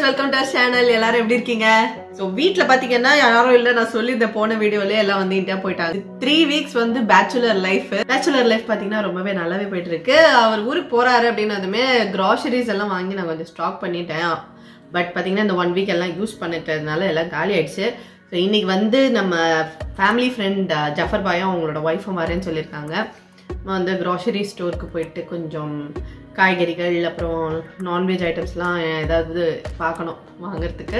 welcome to our channel. எல்லாரும் எப்படி இருக்கீங்க? சோ வீட்ல பாத்தீங்கன்னா யாரும் இல்ல, நான் சொல்லிருந்த போன வீடியோல எல்லாம் வந்து இந்தியா போயிட்டாங்க. 3 weeks வந்து பேச்சுலர் லைஃப் பாத்தீங்கன்னா ரொம்பவே நல்லாவே போயிட்டு இருக்கு. அவர் ஊருக்கு போறாரு அப்படின்னதுமே groceries எல்லாம் வாங்கி நான் கொஞ்சம் ஸ்டாக் பண்ணிட்டேன். பட் பாத்தீங்கன்னா இந்த 1 week எல்லாம் யூஸ் பண்ணிட்டதுனால எல்லாம் காலி ஆயிடுச்சு. ஸோ இன்னைக்கு வந்து நம்ம ஃபேமிலி ஃப்ரெண்ட் ஜஃபர் பாயும் அவங்களோட ஒய்ஃபும் வரேன்னு சொல்லியிருக்காங்க. வந்து க்ராசரி ஸ்டோருக்கு போயிட்டு கொஞ்சம் காய்கறிகள் அப்புறம் நான்வெஜ் ஐட்டம்ஸ்லாம் ஏதாவது பார்க்கணும் வாங்குறதுக்கு.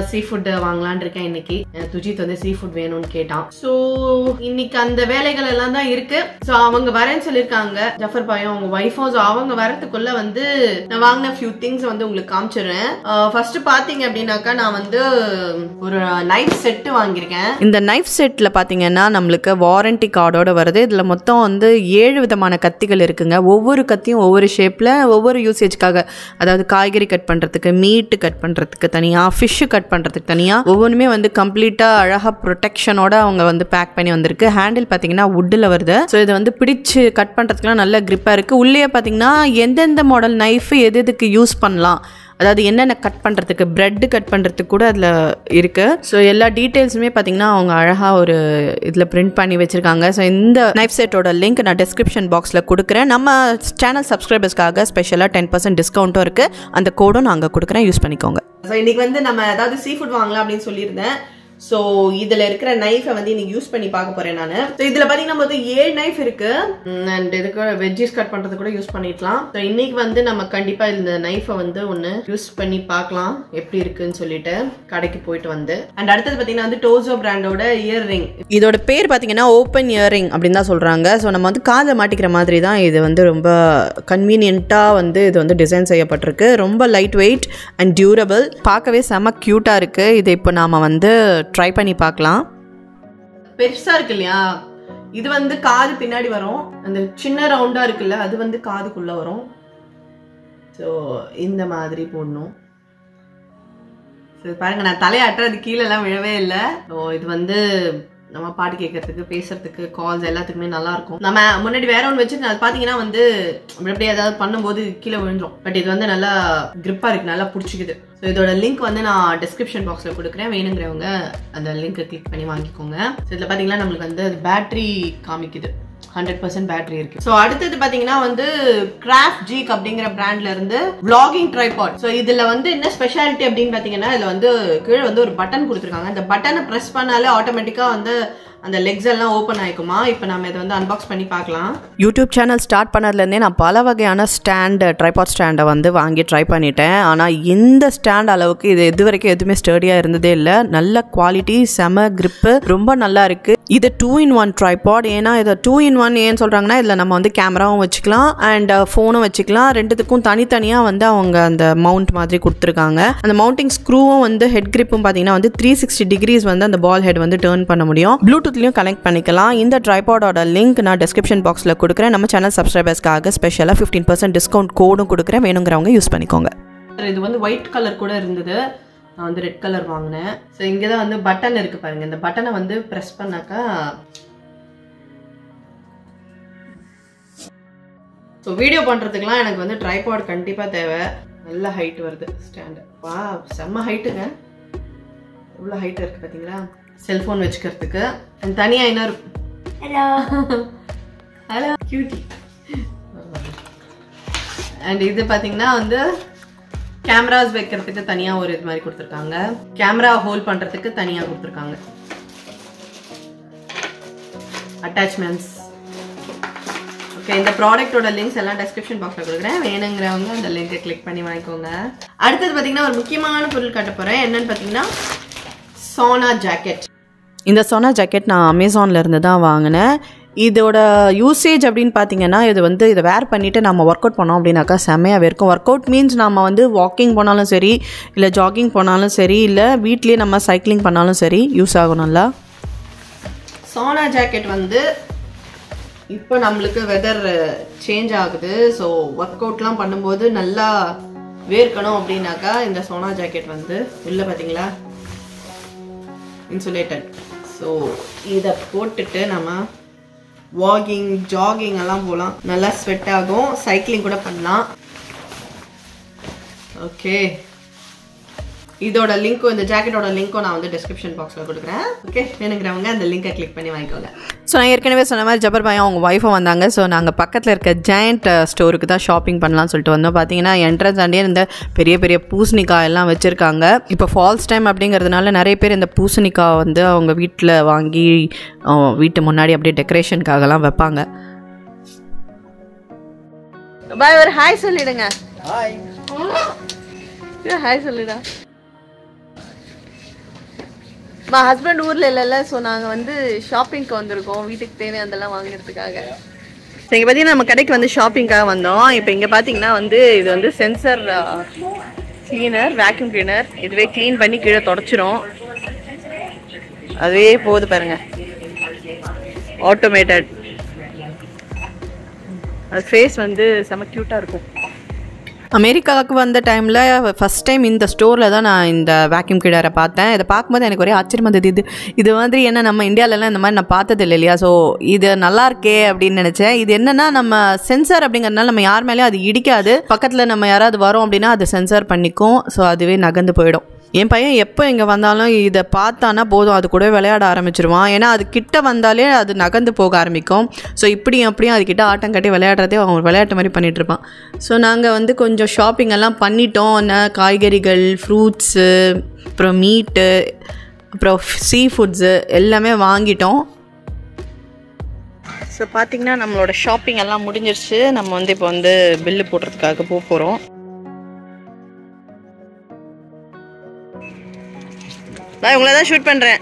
சீ ஃபுட் வாங்கலான் இருக்கேன் இன்னைக்கு. துஜித் வந்து சீ ஃபுட் வேணும்னு கேட்டான். ஸோ இன்னைக்கு அந்த வேலைகள் எல்லாம் தான் இருக்கு. ஸோ அவங்க வரேன்னு சொல்லியிருக்காங்க ஜஃபர் பாயும் அவங்க ஒய்ஃபும். ஸோ அவங்க வரதுக்குள்ள வந்து நான் வாங்கின ஃபியூ திங்ஸ் வந்து உங்களுக்கு காமிச்சிடுறேன். ஃபர்ஸ்ட் பாத்தீங்க அப்படின்னாக்கா நான் வந்து ஒரு நைஃப் செட்டு வாங்கியிருக்கேன். இந்த நைஃப் செட்ல பாத்தீங்கன்னா நம்மளுக்கு வாரண்டி கார்டோட வருது. இதுல மொத்தம் வந்து 7 விதமான கத்திகள் இருக்குங்க. ஒவ்வொரு கத்தியும் ஒவ்வொரு ஷேப்ல ஒவ்வொரு யூசேஜ்க்காக, அதாவது காய்கறி கட் பண்றதுக்கு, மீட் கட் பண்றதுக்கு தனியா, ஃபிஷ் கட் பண்றதுக்கு தனியா, ஒவ்வொன்றுமே வந்து கம்ப்ளீட்டா அழகா ப்ரொடெக்ஷனோட அவங்க வந்து பேக் பண்ணி வந்திருக்கு. ஹேண்டில் பாத்தீங்கன்னா வுட்ல வருது. ஸோ இதை வந்து பிடிச்சு கட் பண்றதுக்குலாம் நல்ல கிரிப்பா இருக்கு. உள்ளே பாத்தீங்கன்னா எந்தெந்த மாடல் நைஃப் எதுக்கு யூஸ் பண்ணலாம், அதாவது என்னென்ன கட் பண்ணுறதுக்கு, பிரெட் கட் பண்ணுறதுக்கு கூட அதில் இருக்குது. ஸோ எல்லா டீட்டெயில்ஸுமே பார்த்தீங்கன்னா அவங்க அழகாக ஒரு இதில் பிரிண்ட் பண்ணி வச்சுருக்காங்க. ஸோ இந்த நைஃப் செட்டோட லிங்க் நான் டிஸ்கிரிப்ஷன் பாக்ஸில் கொடுக்குறேன். நம்ம சேனல் சப்ஸ்கிரைபர்ஸ்க்காக ஸ்பெஷலாக 10% டிஸ்கவுண்ட்டும் இருக்குது. அந்த கோடும் நான் அங்கே கொடுக்குறேன், யூஸ் பண்ணிக்கோங்க. ஸோ இன்றைக்கி வந்து நம்ம ஏதாவது சீ ஃபுட் வாங்கலாம் அப்படின்னு சொல்லியிருந்தேன். ஸோ இதில் இருக்கிற நைஃபை வந்து இன்னைக்கு யூஸ் பண்ணி பார்க்க போகிறேன் நான். ஸோ இதில் பார்த்தீங்கன்னா மொத்தம் 7 நைஃப் இருக்கு. அண்ட் இதுக்கு வெஜ்ஜீஸ் கட் பண்ணுறது கூட யூஸ் பண்ணிக்கலாம். ஸோ இன்னைக்கு வந்து நம்ம கண்டிப்பாக இந்த நைஃபை வந்து ஒன்று யூஸ் பண்ணி பார்க்கலாம் எப்படி இருக்குன்னு சொல்லிட்டு கடைக்கு போயிட்டு வந்து. அண்ட் அடுத்தது பார்த்தீங்கன்னா வந்து டோசோ பிராண்டோட இயர்ரிங். இதோட பேர் பார்த்தீங்கன்னா ஓப்பன் இயர்ரிங் அப்படின்னு தான் சொல்கிறாங்க. ஸோ நம்ம வந்து காதை மாட்டிக்கிற மாதிரி தான் இது வந்து ரொம்ப கன்வீனியன்ட்டாக வந்து இது வந்து டிசைன் செய்யப்பட்டிருக்கு. ரொம்ப லைட் வெயிட் அண்ட் டியூரபிள், பார்க்கவே செம க்யூட்டாக இருக்குது. இது இப்போ நாம் வந்து ட்ரை பண்ணி பார்க்கலாம். பெருசா இருக்கு இல்லையா, இது வந்து காது பின்னாடி வரும். அந்த சின்ன ரவுண்டா இருக்குல்ல, அது வந்து காதுக்குள்ள வரும். ஸோ இந்த மாதிரி போடணும். பாருங்க, நான் தலையாட்டுற அது கீழே எல்லாம் விழவே இல்லை. ஸோ இது வந்து நம்ம பாட்டு கேட்கறதுக்கு, பேசுறதுக்கு, கால்ஸ் எல்லாத்துக்குமே நல்லா இருக்கும். நம்ம முன்னாடி வேற ஒன்று வச்சுட்டு அது பாத்தீங்கன்னா வந்து அப்படியே ஏதாவது பண்ணும்போது கீழே விழுந்துரும். பட் இது வந்து நல்லா கிரிப்பா இருக்கு, நல்லா பிடிச்சிக்குது. ஸோ இதோட லிங்க் வந்து நான் டிஸ்கிரிப்ஷன் பாக்ஸ்ல கொடுக்குறேன். வேணுங்கிறவங்க அந்த லிங்க் கிளிக் பண்ணி வாங்கிக்கோங்க. ஸோ இதுல பாத்தீங்கன்னா நம்மளுக்கு வந்து பேட்டரி காமிக்குது, 100% பேட்டரி இருக்கு. ஸோ அடுத்தது பாத்தீங்கன்னா வந்து கிராஃப்ட் ஜீக் அப்படிங்கிற பிராண்ட்ல இருந்து vlogging tripod. ஸோ இதுல வந்து என்ன ஸ்பெஷாலிட்டி அப்படின்னு பாத்தீங்கன்னா, இதுல வந்து கீழே வந்து ஒரு பட்டன் கொடுத்துருக்காங்க. இந்த பட்டனை பிரஸ் பண்ணாலே ஆட்டோமேட்டிக்கா வந்து அந்த லெக்ஸ் எல்லாம் ஓப்பன் ஆயிக்குமா. இப்போ நம்ம இதை வந்து அன்பாக்ஸ் பண்ணி பார்க்கலாம். யூடியூப் சேனல் ஸ்டார்ட் பண்ணதுலேருந்தே நான் பல வகையான ட்ரைபாட் ஸ்டாண்டை வந்து வாங்கி ட்ரை பண்ணிட்டேன். ஆனால் இந்த ஸ்டாண்ட் அளவுக்கு இது இது வரைக்கும் எதுவுமே ஸ்டடியாக இருந்ததே இல்லை. நல்ல குவாலிட்டி, செம கிரிப்பு, ரொம்ப நல்லா இருக்குது. இது 2-in-1 ட்ரைபாட். ஏன்னா இதை 2-in-1 ஏன்னு சொல்கிறாங்கன்னா, இதில் நம்ம வந்து கேமராவும் வச்சுக்கலாம் அண்ட் ஃபோனும் வச்சுக்கலாம். ரெண்டுத்துக்கும் தனித்தனியாக வந்து அவங்க அந்த மவுண்ட் மாதிரி கொடுத்துருக்காங்க. அந்த மவுண்டிங் ஸ்க்ரூவும் வந்து ஹெட் கிரிப்பும் பார்த்தீங்கன்னா வந்து 360 டிகிரிஸ் வந்து அந்த பால் ஹெட் வந்து டர்ன் பண்ண முடியும். ப்ளூடூத்லையும் கனெக்ட் பண்ணிக்கலாம். இந்த ட்ரைபாடோட லிங்க் நான் டிஸ்கிரிப்ஷன் பாக்ஸில் கொடுக்குறேன். நம்ம சேனல் சப்ஸ்கிரைபர்ஸ்க்காக ஸ்பெஷலாக 15% டிஸ்கவுண்ட் கோடும் கொடுக்குறேன். வேணுங்கிறவங்க யூஸ் பண்ணிக்கோங்க. இது வந்து ஒயிட் கலர் கூட இருந்தது, நான் வந்து ரெட் கலர் வாங்கினேன். ஸோ இங்கே தான் வந்து பட்டன் இருக்கு பாருங்க. இந்த பட்டனை வந்து ப்ரெஸ் பண்ணாக்கா ஸோ வீடியோ பண்ணுறதுக்குலாம் எனக்கு வந்து ட்ரைபாட் கண்டிப்பாக தேவை. நல்ல ஹைட் வருது ஸ்டாண்டு. வா, செம்ம ஹைட்டுங்க. எவ்வளோ ஹைட் இருக்கு பார்த்தீங்களா. செல்ஃபோன் வச்சுக்கிறதுக்கு தனியாக இன்னொரு ஹலோ ஹலோ கியூட்டி. அண்ட் இது பார்த்தீங்கன்னா வந்து கேமராஸ் வைக்கிறதுக்கு தனியாக ஒரு இது மாதிரி கொடுத்துருக்காங்க. கேமரா ஹோல்ட் பண்ணுறதுக்கு தனியாக கொடுத்துருக்காங்க. அட்டாச்மெண்ட்ஸ். ஓகே, இந்த ப்ராடக்டோட லிங்க்ஸ் எல்லாம் டிஸ்கிரிப்ஷன் பாக்ஸில் கொடுக்குறேன். வேணுங்கிறவங்க அந்த லிங்கை கிளிக் பண்ணி வாங்கிக்கோங்க. அடுத்தது பார்த்தீங்கன்னா ஒரு முக்கியமான பொருள் காட்ட போகிறேன். என்னன்னு பார்த்தீங்கன்னா சோனா ஜாக்கெட். இந்த சோனா ஜாக்கெட் நான் அமேசானில் இருந்து தான் வாங்கினேன். இதோட யூசேஜ் அப்படின்னு பார்த்தீங்கன்னா, இது வந்து இதை வேர் பண்ணிவிட்டு நம்ம ஒர்க் அவுட் பண்ணோம் அப்படின்னாக்கா செம்மையாக இருக்கும். ஒர்க் அவுட் மீன்ஸ் நம்ம வந்து வாக்கிங் போனாலும் சரி, இல்லை ஜாகிங் போனாலும் சரி, இல்லை வீட்லேயே நம்ம சைக்கிளிங் பண்ணாலும் சரி யூஸ் ஆகும் நல்லா. சோனா ஜாக்கெட் வந்து இப்போ நம்மளுக்கு வெதர் சேஞ்ச் ஆகுது. ஸோ ஒர்க் அவுட்லாம் பண்ணும்போது நல்லா வேர்க்கணும் அப்படின்னாக்கா இந்த சோனா ஜாக்கெட் வந்து உள்ள பார்த்தீங்களா இன்சுலேட்டட். ஸோ இதை போட்டுட்டு நம்ம வாக்கிங், ஜாகிங் எல்லாம் போகலாம். நல்லா ஸ்வெட் ஆகும். சைக்கிளிங் கூட பண்ணலாம். ஓகே, இதோட லிங்க்கும் இந்த ஜாக்கெட்டோட லிங்க்கும் நான் வந்து டிஸ்கிரிப்ஷன் பாக்ஸில் கொடுக்குறேன். ஓகே, வேணுங்கிறவங்க அந்த லிங்கை கிளிக் பண்ணி வாங்கிக்கோங்க. ஸோ நான் ஏற்கனவே சொன்ன மாதிரி ஜபர் பாய் அவங்க ஒய்ஃபும் வந்தாங்க. ஸோ நாங்கள் பக்கத்தில் இருக்க ஜெயண்ட் ஸ்டோருக்கு தான் ஷாப்பிங் பண்ணலாம்னு சொல்லிட்டு வந்தோம். பார்த்தீங்கன்னா என்ட்ரன்ஸ் ஆண்டே இந்த பெரிய பெரிய பூசணிக்காய் எல்லாம் வச்சுருக்காங்க. இப்போ ஃபால்ஸ் டைம் அப்படிங்கிறதுனால நிறைய பேர் இந்த பூசணிக்காய் வந்து அவங்க வீட்டில் வாங்கி வீட்டு முன்னாடி அப்படியே டெக்கரேஷனுக்காகலாம் வைப்பாங்க. பாய், ஒரு ஹாய் சொல்லிடுங்க. Hi hi சொல்லிடா. ஹஸ்பண்ட் ஊரில் இல்லைல்ல, ஸோ நாங்கள் வந்து ஷாப்பிங்க்கு வந்திருக்கோம் வீட்டுக்கு தேவையானதெல்லாம் வாங்குறதுக்காக. இங்கே பார்த்தீங்கன்னா நம்ம கடைக்கு வந்து ஷாப்பிங்காக வந்தோம். இப்போ இங்கே பார்த்தீங்கன்னா வந்து இது வந்து சென்சர் கிளீனர், வேக்யூம் கிளீனர். இதுவே க்ளீன் பண்ணி கீழே தொடச்சிரும். அதுவே போகுது பாருங்க, ஆட்டோமேட்டட். அது ஃபேஸ் வந்து செம க்யூட்டாக இருக்கும். அமெரிக்காவுக்கு வந்த டைமில் ஃபஸ்ட் டைம் இந்த ஸ்டோரில் தான் நான் இந்த வேக்யூம் கிளீனரை பார்த்தேன். இதை பார்க்கும்போது எனக்கு ஒரே ஆச்சரியமாக இருந்தது. இது மாதிரி என்ன நம்ம இந்தியாவிலலாம் இந்த மாதிரி நான் பார்த்தது இல்லை இல்லையா. ஸோ இது நல்லா இருக்கே அப்படின்னு நினச்சேன். இது என்னென்னா நம்ம சென்சார் அப்படிங்கிறதுனால நம்ம யார் மேலேயும் அது இடிக்காது. பக்கத்தில் நம்ம யாராவது வரோம் அப்படின்னா அது சென்சார் பண்ணிக்கும். ஸோ அதுவே நகர்ந்து போயிடும். என் பையன் எப்போ இங்கே வந்தாலும் இதை பார்த்தானா போதும், அது கூட விளையாட ஆரம்பிச்சிருவான். ஏன்னா அது கிட்ட வந்தாலே அது நகர்ந்து போக ஆரம்பிக்கும். ஸோ இப்படியும் அப்படியும் அதுக்கிட்ட ஆட்டம் கட்டி விளையாடுறதே அவன் விளையாட்டு மாதிரி பண்ணிகிட்ருப்பான். ஸோ நாங்கள் வந்து கொஞ்சம் ஷாப்பிங் எல்லாம் பண்ணிட்டோம். காய்கறிகள், ஃப்ரூட்ஸு, அப்புறம் மீட்டு, அப்புறம் சீ ஃபுட்ஸு எல்லாமே வாங்கிட்டோம். ஸோ பார்த்திங்கன்னா நம்மளோட ஷாப்பிங் எல்லாம் முடிஞ்சிருச்சு. நம்ம வந்து இப்போ வந்து பில்லு போடுறதுக்காக போகிறோம். நான் உங்களை தான் ஷூட் பண்ணுறேன்,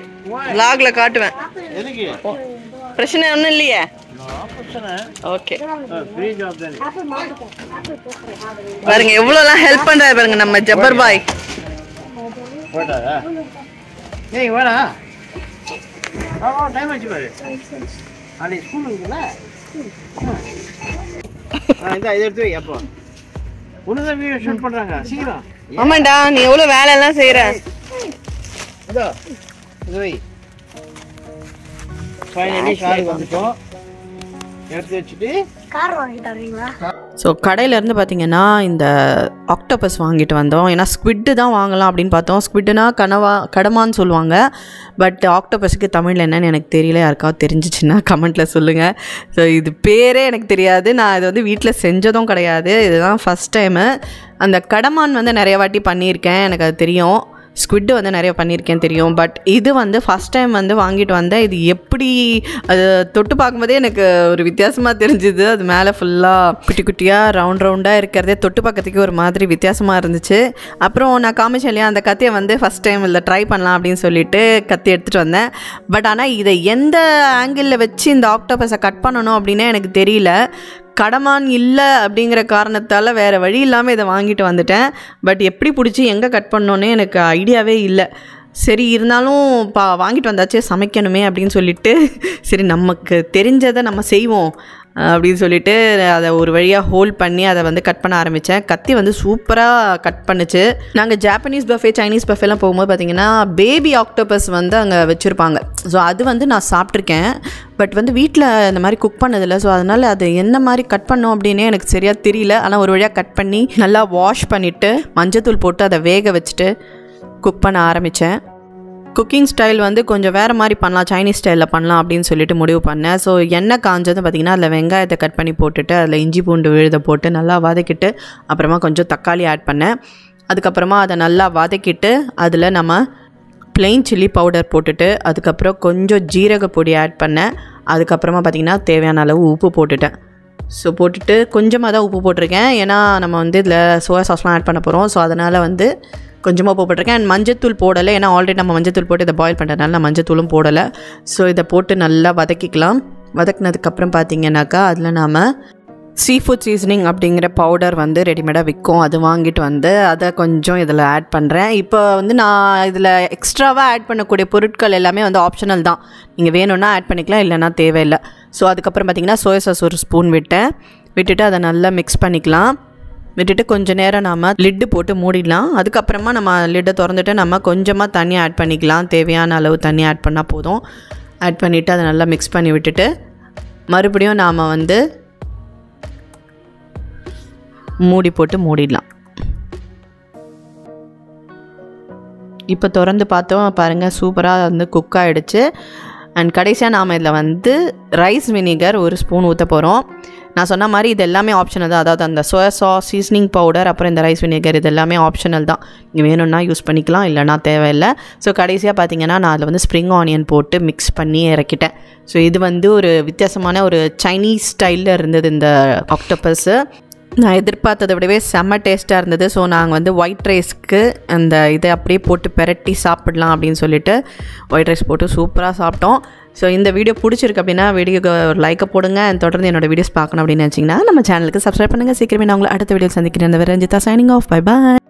vlogல காட்டுவேன். பிரச்சனை ஒன்றும் இல்லையே. ஓகே, பாருங்க எவ்வளோலாம் ஹெல்ப் பண்ணுறாரு பாருங்க நம்ம ஜபர் பாய். ஆமாண்டா, நீ எவ்வளோ வேலையெல்லாம் செய்கிற. ஸோ கடையிலேருந்து பார்த்தீங்கன்னா இந்த ஆக்டோபஸ் வாங்கிட்டு வந்தோம். ஏன்னா ஸ்குவிட்டு தான் வாங்கலாம் அப்படின்னு பார்த்தோம். ஸ்குவிட்டுனா கடமான்னு சொல்லுவாங்க. பட் ஆக்டோபஸுக்கு தமிழில் என்னன்னு எனக்கு தெரியல. யாருக்காவது தெரிஞ்சிச்சுன்னா கமெண்ட்டில் சொல்லுங்கள். ஸோ இது பேரே எனக்கு தெரியாது. நான் இது வந்து வீட்டில் செஞ்சதும் கிடையாது. இதுதான் ஃபஸ்ட் டைமு. அந்த கடமான் வந்து நிறைய வாட்டி பண்ணியிருக்கேன், எனக்கு அது தெரியும். ஸ்குவிட்டு வந்து நிறைய பண்ணியிருக்கேன் தெரியும். பட் இது வந்து ஃபஸ்ட் டைம் வந்து வாங்கிட்டு வந்தேன். இது எப்படி அது தொட்டு பார்க்கும்போதே எனக்கு ஒரு வித்தியாசமாக தெரிஞ்சுது. அது மேலே ஃபுல்லாக குட்டி குட்டியாக ரவுண்டாக இருக்கிறதே தொட்டு பார்க்கறதுக்கு ஒரு மாதிரி வித்தியாசமாக இருந்துச்சு. அப்புறம் நான் காமிச்சேன் இல்லையா, அந்த கத்தியை வந்து ஃபஸ்ட் டைம் இல்லை ட்ரை பண்ணலாம் அப்படின்னு சொல்லிட்டு கத்தி எடுத்துகிட்டு வந்தேன். பட் ஆனால் இதை எந்த ஆங்கிளில் வச்சு இந்த ஆக்டோபஸை கட் பண்ணணும் அப்படின்னே எனக்கு தெரியல. கடமான் இல்லை அப்படிங்கிற காரணத்தால் வேறு வழி இல்லாமல் இதை வாங்கிட்டு வந்துட்டேன். பட் எப்படி பிடிச்சி எங்கே கட் பண்ணோன்னே எனக்கு ஐடியாவே இல்லை. சரி இருந்தாலும் வாங்கிட்டு வந்தாச்சே சமைக்கணுமே அப்படின்னு சொல்லிட்டு சரி நமக்கு தெரிஞ்சதை நம்ம செய்வோம் அப்படின்னு சொல்லிட்டு அதை ஒரு வழியாக ஹோல்ட் பண்ணி அதை வந்து கட் பண்ண ஆரம்பித்தேன். கத்தி வந்து சூப்பராக கட் பண்ணுச்சு. நாங்கள் ஜாப்பனீஸ் பஃபே, சைனீஸ் பஃபேலாம் போகும்போது பார்த்திங்கன்னா பேபி ஆக்டோபஸ் வந்து அங்கே வச்சுருப்பாங்க. ஸோ அது வந்து நான் சாப்பிட்ருக்கேன். பட் வந்து வீட்டில் இந்த மாதிரி குக் பண்ணதில்லை. ஸோ அதனால் அது என்ன மாதிரி கட் பண்ணோம் அப்படின்னே எனக்கு சரியாக தெரியல. ஆனால் ஒரு வழியாக கட் பண்ணி நல்லா வாஷ் பண்ணிவிட்டு மஞ்சத்தூள் போட்டு அதை வேக வச்சுட்டு குக் பண்ண ஆரம்பித்தேன். குக்கிங் ஸ்டைல் வந்து கொஞ்சம் வேறு மாதிரி பண்ணலாம், சைனீஸ் ஸ்டைலில் பண்ணலாம் அப்படின்னு சொல்லிட்டு முடிவு பண்ணேன். ஸோ எண்ணெய் காஞ்சதும் பார்த்திங்கன்னா அதில் வெங்காயத்தை கட் பண்ணி போட்டுட்டு அதில் இஞ்சி பூண்டு விழுதை போட்டு நல்லா வதக்கிட்டு அப்புறமா கொஞ்சம் தக்காளி ஆட் பண்ணேன். அதுக்கப்புறமா அதை நல்லா வதக்கிட்டு அதில் நம்ம ப்ளெயின் சில்லி பவுடர் போட்டுட்டு அதுக்கப்புறம் கொஞ்சம் ஜீரக பொடி ஆட் பண்ணேன். அதுக்கப்புறமா பார்த்திங்கன்னா தேவையான அளவு உப்பு போட்டுட்டேன். ஸோ போட்டுட்டு கொஞ்சமாக தான் உப்பு போட்டிருக்கேன். ஏன்னா நம்ம வந்து இதில் சோயா சாஸ்லாம் ஆட் பண்ண போகிறோம். ஸோ அதனால் வந்து கொஞ்சமாக உப்பு போட்டிருக்கேன். அண்ட் மஞ்சத்தூள் போடலை. ஏன்னா ஆல்ரெடி நம்ம மஞ்சத்தூள் போட்டு இதை பாயில் பண்ணுறதுனால நான் மஞ்சத்தூளும் போடலை. ஸோ இதை போட்டு நல்லா வதக்கிக்கலாம். வதக்கினதுக்கப்புறம் பார்த்திங்கனாக்கா அதில் நாம் சீ ஃபுட் சீசனிங் அப்படிங்கிற பவுடர் வந்து ரெடிமேடாக விற்கும். அது வாங்கிட்டு வந்து அதை கொஞ்சம் இதில் ஆட் பண்ணுறேன். இப்போ வந்து நான் இதில் எக்ஸ்ட்ராவாக ஆட் பண்ணக்கூடிய பொருட்கள் எல்லாமே வந்து ஆப்ஷனல் தான். நீங்கள் வேணும்னா ஆட் பண்ணிக்கலாம், இல்லைனா தேவையில்லை. ஸோ அதுக்கப்புறம் பார்த்திங்கன்னா சோயா சாஸ் ஒரு ஸ்பூன் விட்டுட்டு அதை நல்லா மிக்ஸ் பண்ணிக்கலாம். விட்டுட்டு கொஞ்சம் நேரம் நம்ம லிட்டு போட்டு மூடிடலாம். அதுக்கப்புறமா நம்ம லிட்டை திறந்துட்டு நம்ம கொஞ்சமாக தண்ணி ஆட் பண்ணிக்கலாம். தேவையான அளவு தண்ணி ஆட் பண்ணால் போதும். ஆட் பண்ணிவிட்டு அதை நல்லா மிக்ஸ் பண்ணி விட்டுட்டு மறுபடியும் நாம் வந்து மூடி போட்டு மூடிடலாம். இப்போ திறந்து பார்த்தோம் பாருங்கள், சூப்பராக வந்து குக் ஆகிடுச்சு. அண்ட் கடைசியாக நாம் இதில் வந்து ரைஸ் வினிகர் 1 ஸ்பூன் ஊற்ற போகிறோம். நான் சொன்ன மாதிரி இது எல்லாமே ஆப்ஷனல் தான். அதாவது அந்த சோயா சாஸ், சீசனிங் பவுடர், அப்புறம் இந்த ரைஸ் வினிகர் இது எல்லாமே ஆப்ஷனல் தான். நீங்கள் வேணும்னா யூஸ் பண்ணிக்கலாம், இல்லைனா தேவையில்லை. ஸோ கடைசியாக பார்த்தீங்கன்னா நான் அதில் வந்து ஸ்ப்ரிங் ஆனியன் போட்டு மிக்ஸ் பண்ணி இறக்கிட்டேன். ஸோ இது வந்து ஒரு வித்தியாசமான ஒரு சைனீஸ் ஸ்டைலில் இருந்தது இந்த ஆக்டோபஸ்ஸு. நான் எதிர்பார்த்ததை விடவே செம்ம டேஸ்ட்டாக இருந்தது. ஸோ நாங்கள் வந்து ஒயிட் ரைஸ்க்கு அந்த இதை அப்படியே போட்டு பெரட்டி சாப்பிடலாம் அப்படின்னு சொல்லிட்டு ஒயிட் ரைஸ் போட்டு சூப்பராக சாப்பிட்டோம். ஸோ இந்த வீடியோ பிடிச்சிருக்கு அப்படின்னா வீடியோக்கு ஒரு லைக்கை போடுங்க. தொடர்ந்து என்னோடய வீடியோஸ் பார்க்கணும் அப்படின்னு நினச்சிங்கன்னா நம்ம சேனலுக்கு சப்ஸ்கிரைப் பண்ணுங்கள். சீக்கிரமே நான் உங்களை அடுத்த வீடியோ சந்திக்கிறேன். Ranjitha signing off. Bye bye.